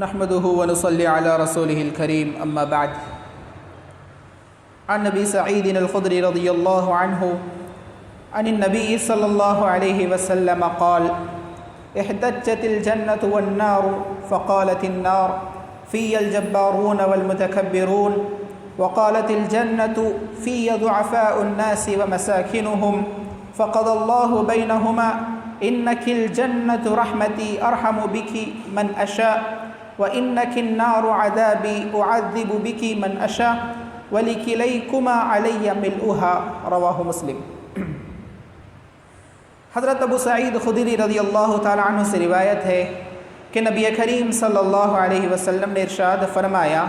نحمده ونصلي على رسوله الكريم أما بعد. عن نبي سعيد الخدري رضي الله عنه عن النبي صلى الله عليه وسلم قال: احتجت الجنة والنار فقالت النار: في الجبارون والمتكبرون، وقالت الجنة: في ضعفاء الناس ومساكنهم، فقضى الله بينهما: إنك الجنة رحمتي أرحم بك من أشاء، وإنك النار عذابي أعذب بك من أشاء، وَلِكِلَيْكُمَا عَلَيَّ مِلْؤُهَا. رواہ مسلم. حضرت ابو سعید خدری رضی اللہ تعالیٰ عنہ سے روایت ہے کہ نبی کریم صلی اللہ علیہ وسلم نے ارشاد فرمایا: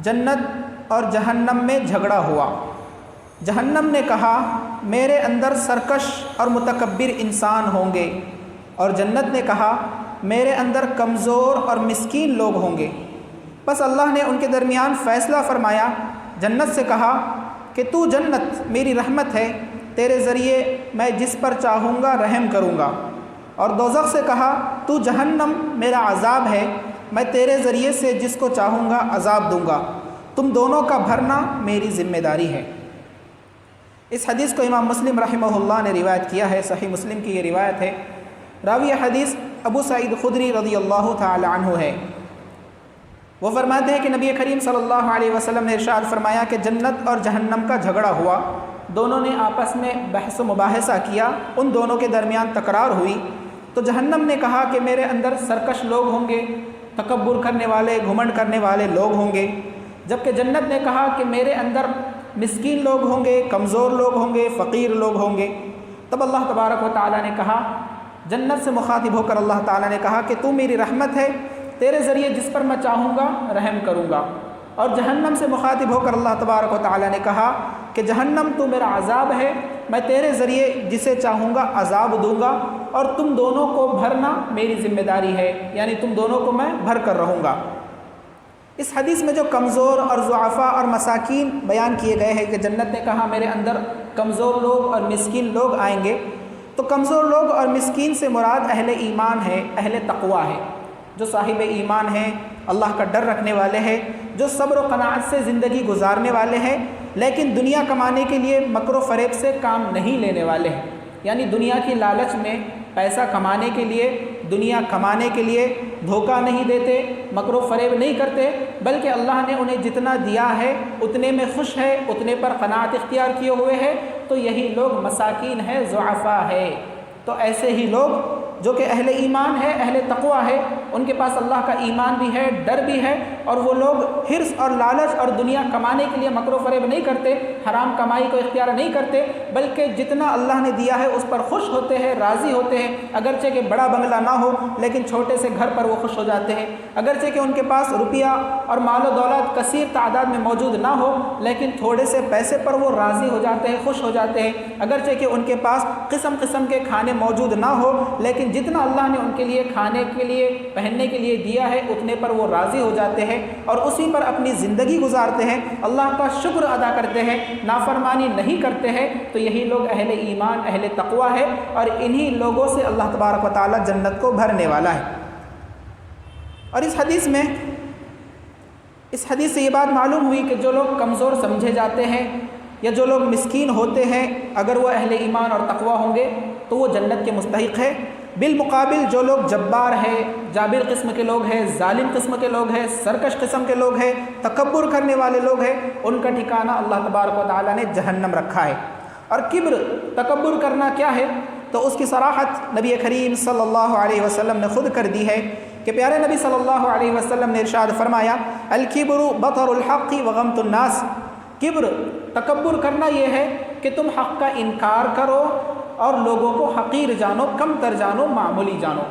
جنت اور جہنم میں جھگڑا ہوا. جہنم نے کہا: میرے اندر سرکش اور متکبر انسان ہوں گے، اور جنت نے کہا: میرے اندر کمزور اور مسکین لوگ ہوں گے. بس اللہ نے ان کے درمیان فیصلہ فرمایا. جنت سے کہا کہ تو جنت میری رحمت ہے، تیرے ذریعے میں جس پر چاہوں گا رحم کروں گا. اور دوزخ سے کہا: تو جہنم میرا عذاب ہے، میں تیرے ذریعے سے جس کو چاہوں گا عذاب دوں گا. تم دونوں کا بھرنا میری ذمہ داری ہے. اس حدیث کو امام مسلم رحمہ اللہ نے روایت کیا ہے. صحیح مسلم کی یہ روایت ہے. راوی حدیث ابو سعید خدری رضی اللہ تعالی عنہ ہے. وہ فرماتے ہیں کہ نبی کریم صلی اللہ علیہ وسلم نے ارشاد فرمایا کہ جنت اور جہنم کا جھگڑا ہوا. دونوں نے آپس میں بحث و مباحثہ کیا، ان دونوں کے درمیان تکرار ہوئی. تو جہنم نے کہا کہ میرے اندر سرکش لوگ ہوں گے، تکبر کرنے والے، گھمنڈ کرنے والے لوگ ہوں گے. جبکہ جنت نے کہا کہ میرے اندر مسکین لوگ ہوں گے، کمزور لوگ ہوں گے، فقیر لوگ ہوں گے. تب اللہ تبارک و تعالیٰ نے کہا، جنت سے مخاطب ہو کر اللہ تعالیٰ نے کہا کہ تو میری رحمت ہے، تیرے ذریعے جس پر میں چاہوں گا رحم کروں گا. اور جہنم سے مخاطب ہو کر اللہ تبارک و تعالیٰ نے کہا کہ جہنم تو میرا عذاب ہے، میں تیرے ذریعے جسے چاہوں گا عذاب دوں گا، اور تم دونوں کو بھرنا میری ذمہ داری ہے، یعنی تم دونوں کو میں بھر کر رہوں گا. اس حدیث میں جو کمزور اور ضعفاء اور مساکین بیان کیے گئے ہیں کہ جنت نے کہا میرے اندر کمزور لوگ اور مسکین لوگ آئیں گے، تو کمزور لوگ اور مسکین سے مراد اہل ایمان ہے، اہل تقوی ہے، جو صاحب ایمان ہیں، اللہ کا ڈر رکھنے والے ہیں، جو صبر و قناعت سے زندگی گزارنے والے ہیں، لیکن دنیا کمانے کے لیے مکر و فریب سے کام نہیں لینے والے ہیں. یعنی دنیا کی لالچ میں پیسہ کمانے کے لیے، دنیا کمانے کے لیے دھوکہ نہیں دیتے، مکر و فریب نہیں کرتے، بلکہ اللہ نے انہیں جتنا دیا ہے اتنے میں خوش ہے، اتنے پر قناعت اختیار کیے ہوئے ہے. تو یہی لوگ مساکین ہے، ضعفاء ہے. تو ایسے ہی لوگ جو کہ اہل ایمان ہے، اہل تقوی ہے، ان کے پاس اللہ کا ایمان بھی ہے، ڈر بھی ہے، اور وہ لوگ حرص اور لالچ اور دنیا کمانے کے لیے مکر و فریب نہیں کرتے، حرام کمائی کو اختیار نہیں کرتے، بلکہ جتنا اللہ نے دیا ہے اس پر خوش ہوتے ہیں، راضی ہوتے ہیں. اگرچہ کہ بڑا بنگلہ نہ ہو لیکن چھوٹے سے گھر پر وہ خوش ہو جاتے ہیں. اگرچہ کہ ان کے پاس روپیہ اور مال و دولت کثیر تعداد میں موجود نہ ہو لیکن تھوڑے سے پیسے پر وہ راضی ہو جاتے ہیں، خوش ہو جاتے ہیں. اگرچہ کہ ان کے پاس قسم قسم کے کھانے موجود نہ ہو لیکن جتنا اللہ نے ان کے لیے کھانے کے لیے، پہننے کے لیے دیا ہے اتنے پر وہ راضی ہو جاتے ہیں اور اسی پر اپنی زندگی گزارتے ہیں، اللہ کا شکر ادا کرتے ہیں، نافرمانی نہیں کرتے ہیں. تو یہی لوگ اہل ایمان، اہل تقوی ہے، اور انہی لوگوں سے اللہ تبارک و تعالی جنت کو بھرنے والا ہے. اور اس حدیث سے یہ بات معلوم ہوئی کہ جو لوگ کمزور سمجھے جاتے ہیں یا جو لوگ مسکین ہوتے ہیں، اگر وہ اہل ایمان اور تقوی ہوں گے تو وہ جنت کے مستحق ہے. بالمقابل جو لوگ جبار ہے، جابر قسم کے لوگ ہیں، ظالم قسم کے لوگ ہیں، سرکش قسم کے لوگ ہیں، تکبر کرنے والے لوگ ہیں، ان کا ٹھکانہ اللہ تبارک و تعالیٰ نے جہنم رکھا ہے. اور کبر، تکبر کرنا کیا ہے؟ تو اس کی صراحت نبی کریم صلی اللہ علیہ وسلم نے خود کر دی ہے کہ پیارے نبی صلی اللہ علیہ وسلم نے ارشاد فرمایا: الکبر بطر الحق وغمط الناس. کبر، تکبر کرنا یہ ہے کہ تم حق کا انکار کرو اور لوگوں کو حقیر جانو، کم تر جانو، معمولی جانو.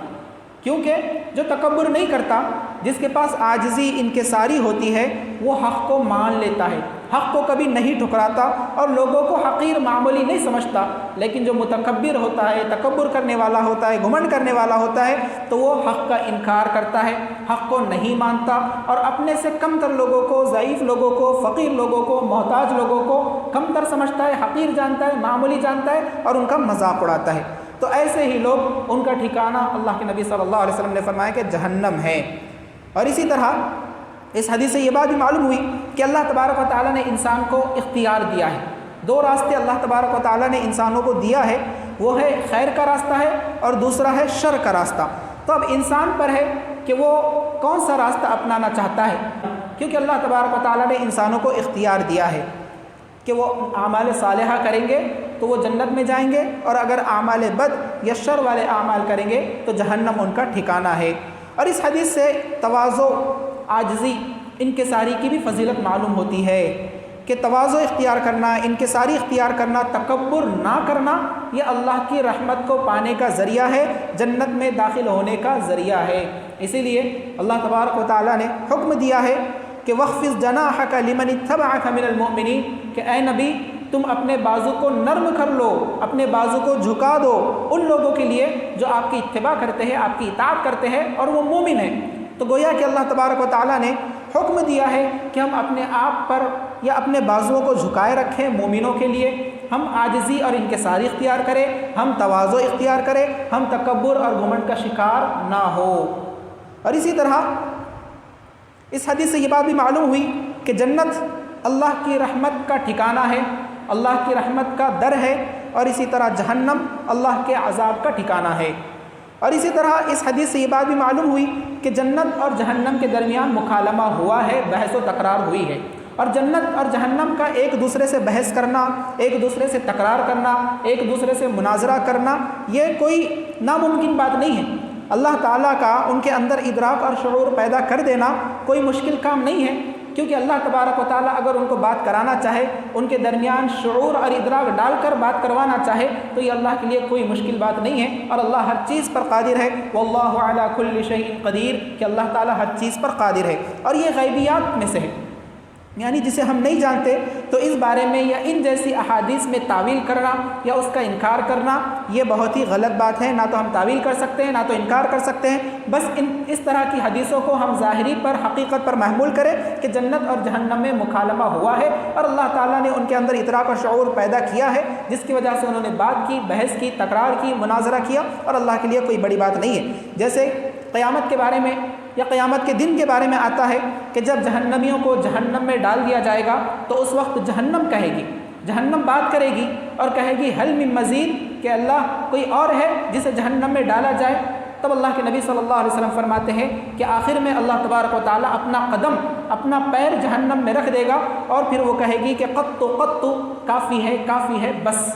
کیونکہ جو تکبر نہیں کرتا، جس کے پاس عاجزی انکساری ہوتی ہے، وہ حق کو مان لیتا ہے، حق کو کبھی نہیں ٹھکراتا اور لوگوں کو حقیر معمولی نہیں سمجھتا. لیکن جو متکبر ہوتا ہے، تکبر کرنے والا ہوتا ہے، گھمنڈ کرنے والا ہوتا ہے، تو وہ حق کا انکار کرتا ہے، حق کو نہیں مانتا اور اپنے سے کم تر لوگوں کو، ضعیف لوگوں کو، فقیر لوگوں کو، محتاج لوگوں کو کم تر سمجھتا ہے، حقیر جانتا ہے، معمولی جانتا ہے اور ان کا مذاق اڑاتا ہے. تو ایسے ہی لوگ، ان کا ٹھکانہ اللہ کے نبی صلی اللہ علیہ وسلم نے فرمایا کہ جہنم ہے. اور اسی طرح اس حدیث سے یہ بات بھی معلوم ہوئی کہ اللہ تبارک و تعالیٰ نے انسان کو اختیار دیا ہے. 2 راستے اللہ تبارک و تعالیٰ نے انسانوں کو دیا ہے، وہ ہے خیر کا راستہ ہے اور دوسرا ہے شر کا راستہ. تو اب انسان پر ہے کہ وہ کون سا راستہ اپنانا چاہتا ہے، کیونکہ اللہ تبارک و تعالیٰ نے انسانوں کو اختیار دیا ہے کہ وہ اعمال صالحہ کریں گے تو وہ جنت میں جائیں گے، اور اگر اعمال بد یا شر والے اعمال کریں گے تو جہنم ان کا ٹھکانہ ہے. اور اس حدیث سے تواضع، عاجزی، انکساری کی بھی فضیلت معلوم ہوتی ہے کہ تواضع اختیار کرنا، انکساری اختیار کرنا، تکبر نہ کرنا، یہ اللہ کی رحمت کو پانے کا ذریعہ ہے، جنت میں داخل ہونے کا ذریعہ ہے. اسی لیے اللہ تبارک و تعالیٰ نے حکم دیا ہے کہ وَخْفِضْ جَنَاحَكَ لِمَنِ اتَّبَعَكَ مِنَ الْمُؤْمِنِينَ، کہ اے نبی تم اپنے بازو کو نرم کر لو، اپنے بازو کو جھکا دو ان لوگوں کے لیے جو آپ کی اتباع کرتے ہیں، آپ کی اطاعت کرتے ہیں اور وہ مومن ہیں. تو گویا کہ اللہ تبارک و تعالیٰ نے حکم دیا ہے کہ ہم اپنے آپ پر یا اپنے بازوؤں کو جھکائے رکھیں مومنوں کے لیے، ہم عاجزی اور انکساری اختیار کریں، ہم تواضع اختیار کریں، ہم تکبر اور گھمنڈ کا شکار نہ ہو. اور اسی طرح اس حدیث سے یہ بات بھی معلوم ہوئی کہ جنت اللہ کی رحمت کا ٹھکانہ ہے، اللہ کی رحمت کا در ہے، اور اسی طرح جہنم اللہ کے عذاب کا ٹھکانہ ہے. اور اسی طرح اس حدیث سے یہ بات بھی معلوم ہوئی کہ جنت اور جہنم کے درمیان مکالمہ ہوا ہے، بحث و تکرار ہوئی ہے. اور جنت اور جہنم کا ایک دوسرے سے بحث کرنا، ایک دوسرے سے تکرار کرنا، ایک دوسرے سے مناظرہ کرنا، یہ کوئی ناممکن بات نہیں ہے. اللہ تعالیٰ کا ان کے اندر ادراک اور شعور پیدا کر دینا کوئی مشکل کام نہیں ہے، کیونکہ اللہ تبارک و تعالیٰ اگر ان کو بات کرانا چاہے، ان کے درمیان شعور اور ادراک ڈال کر بات کروانا چاہے تو یہ اللہ کے لیے کوئی مشکل بات نہیں ہے، اور اللہ ہر چیز پر قادر ہے. واللہ علی کل شیء قدیر، کہ اللہ تعالیٰ ہر چیز پر قادر ہے. اور یہ غیبیات میں سے ہے، یعنی جسے ہم نہیں جانتے تو اس بارے میں یا ان جیسی احادیث میں تعویل کرنا یا اس کا انکار کرنا یہ بہت ہی غلط بات ہے. نہ تو ہم تعویل کر سکتے ہیں، نہ تو انکار کر سکتے ہیں. بس اس طرح کی حدیثوں کو ہم ظاہری پر، حقیقت پر محمول کریں کہ جنت اور جہنم میں مکالمہ ہوا ہے اور اللہ تعالیٰ نے ان کے اندر ادراک اور شعور پیدا کیا ہے، جس کی وجہ سے انہوں نے بات کی، بحث کی، تکرار کی، مناظرہ کیا، اور اللہ کے لیے کوئی بڑی بات نہیں ہے. جیسے قیامت کے بارے میں یا قیامت کے دن کے بارے میں آتا ہے کہ جب جہنمیوں کو جہنم میں ڈال دیا جائے گا تو اس وقت جہنم کہے گی، جہنم بات کرے گی اور کہے گی حل من مزید، کہ اللہ کوئی اور ہے جسے جہنم میں ڈالا جائے. تب اللہ کے نبی صلی اللہ علیہ وسلم فرماتے ہیں کہ آخر میں اللہ تبارک و تعالیٰ اپنا قدم، اپنا پیر جہنم میں رکھ دے گا اور پھر وہ کہے گی کہ قط کافی ہے، کافی ہے، بس.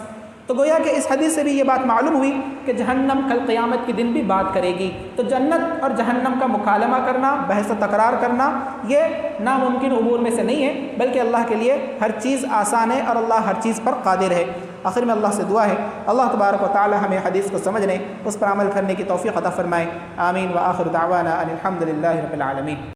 تو گویا کہ اس حدیث سے بھی یہ بات معلوم ہوئی کہ جہنم کل قیامت کے دن بھی بات کرے گی. تو جنت اور جہنم کا مکالمہ کرنا، بحث و تکرار کرنا یہ ناممکن امور میں سے نہیں ہے، بلکہ اللہ کے لیے ہر چیز آسان ہے اور اللہ ہر چیز پر قادر ہے. آخر میں اللہ سے دعا ہے اللہ تبارک و تعالی ہمیں حدیث کو سمجھنے، اس پر عمل کرنے کی توفیق عطا فرمائے. آمین. وآخر دعوانا ان الحمد للہ رب العالمین.